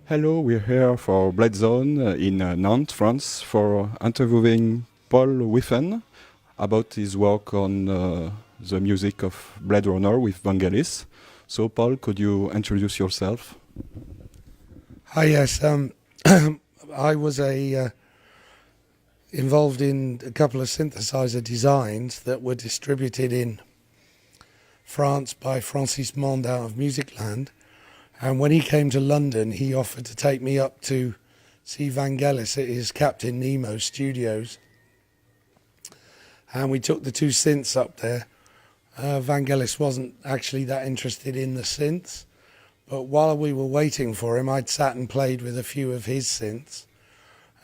Hello, we're here for BladeZone in Nantes, France, for interviewing Paul Wiffen about his work on the music of Blade Runner with Vangelis. So, Paul, could you introduce yourself? Hi, yes. I was involved in a couple of synthesizer designs that were distributed in France by Francis Monde out of Musicland. And when he came to London, he offered to take me up to see Vangelis at his Captain Nemo studios. And we took the two synths up there. Vangelis wasn't actually that interested in the synths, but while we were waiting for him, I'd sat and played with a few of his synths.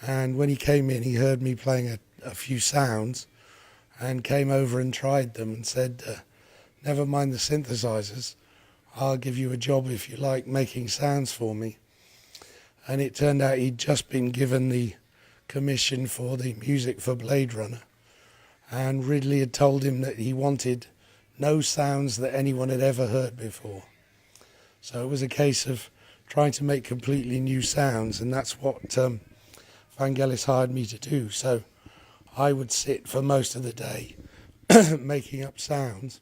And when he came in, he heard me playing a few sounds and came over and tried them and said, never mind the synthesizers, I'll give you a job if you like making sounds for me. And it turned out he'd just been given the commission for the music for Blade Runner. And Ridley had told him that he wanted no sounds that anyone had ever heard before. So it was a case of trying to make completely new sounds, and that's what Vangelis hired me to do. So I would sit for most of the day making up sounds.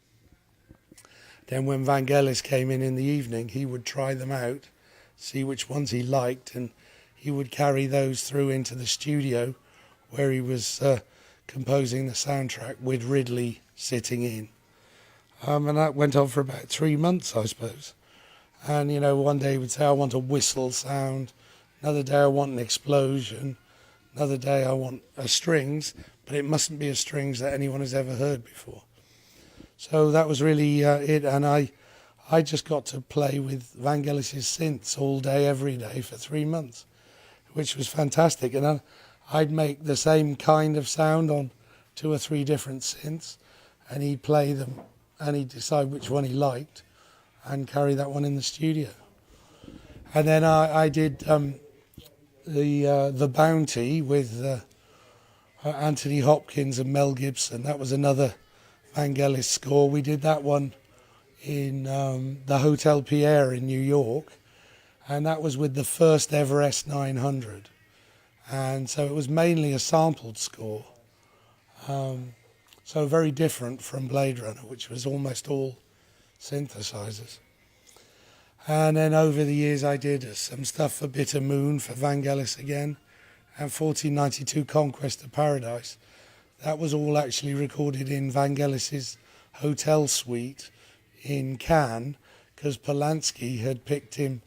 Then when Vangelis came in the evening, he would try them out, see which ones he liked, and he would carry those through into the studio where he was composing the soundtrack with Ridley sitting in. And that went on for about 3 months, I suppose. And, you know, one day he would say, I want a whistle sound. Another day I want an explosion. Another day I want a strings, but it mustn't be a strings that anyone has ever heard before. So that was really it, and I just got to play with Vangelis' synths all day, every day for 3 months, which was fantastic. And I'd make the same kind of sound on 2 or 3 different synths, and he'd play them, and he'd decide which one he liked, and carry that one in the studio. And then I did the Bounty with Anthony Hopkins and Mel Gibson. That was another Vangelis score. We did that one in the Hotel Pierre in New York, and that was with the first ever S900, and so it was mainly a sampled score, so very different from Blade Runner, which was almost all synthesizers. And then over the years I did some stuff for Bitter Moon for Vangelis again, and 1492 Conquest of Paradise. That was all actually recorded in Vangelis' hotel suite in Cannes, because Polanski had picked him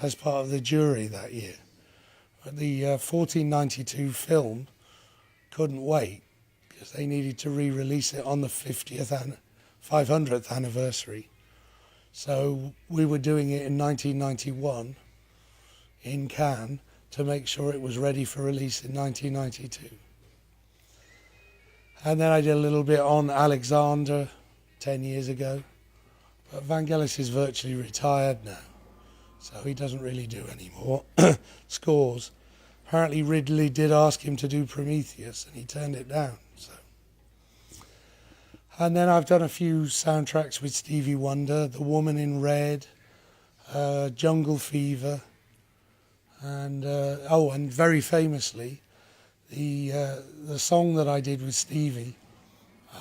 as part of the jury that year. But the 1492 film couldn't wait, because they needed to re-release it on the 500th anniversary. So we were doing it in 1991 in Cannes to make sure it was ready for release in 1992. And then I did a little bit on Alexander 10 years ago. But Vangelis is virtually retired now, so he doesn't really do any more scores. Apparently Ridley did ask him to do Prometheus, and he turned it down. So. And then I've done a few soundtracks with Stevie Wonder, The Woman in Red, Jungle Fever, and and very famously, the song that I did with Stevie,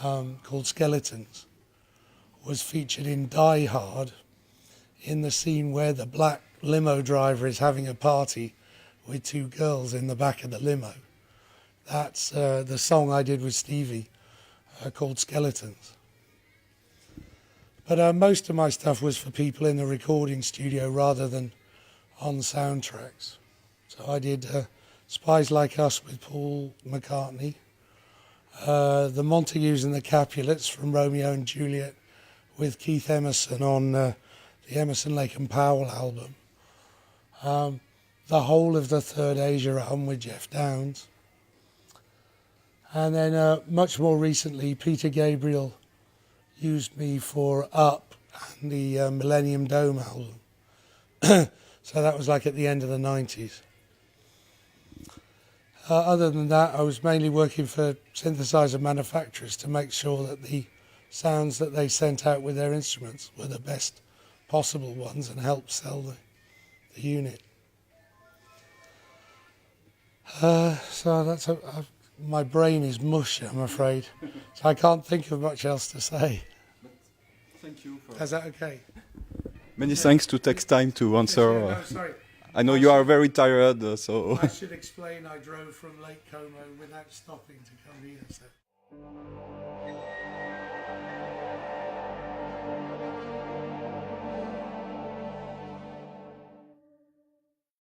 called Skeletons, was featured in Die Hard in the scene where the black limo driver is having a party with 2 girls in the back of the limo. That's the song I did with Stevie, called Skeletons. But most of my stuff was for people in the recording studio rather than on soundtracks. So I did Spies Like Us with Paul McCartney, the Montagues and the Capulets from Romeo and Juliet with Keith Emerson on the Emerson, Lake and Powell album, the whole of the Third Asia album with Jeff Downes, and then much more recently Peter Gabriel used me for Up and the Millennium Dome album. So that was like at the end of the 90s. Other than that, I was mainly working for synthesizer manufacturers to make sure that the sounds that they sent out with their instruments were the best possible ones and help sell the unit. So that's my brain is mush, I'm afraid. So I can't think of much else to say. Thank you. Is that okay? Many thanks to take time to answer. No, sorry. I know you are very tired, so. I should explain I drove from Lake Como without stopping to come here. So.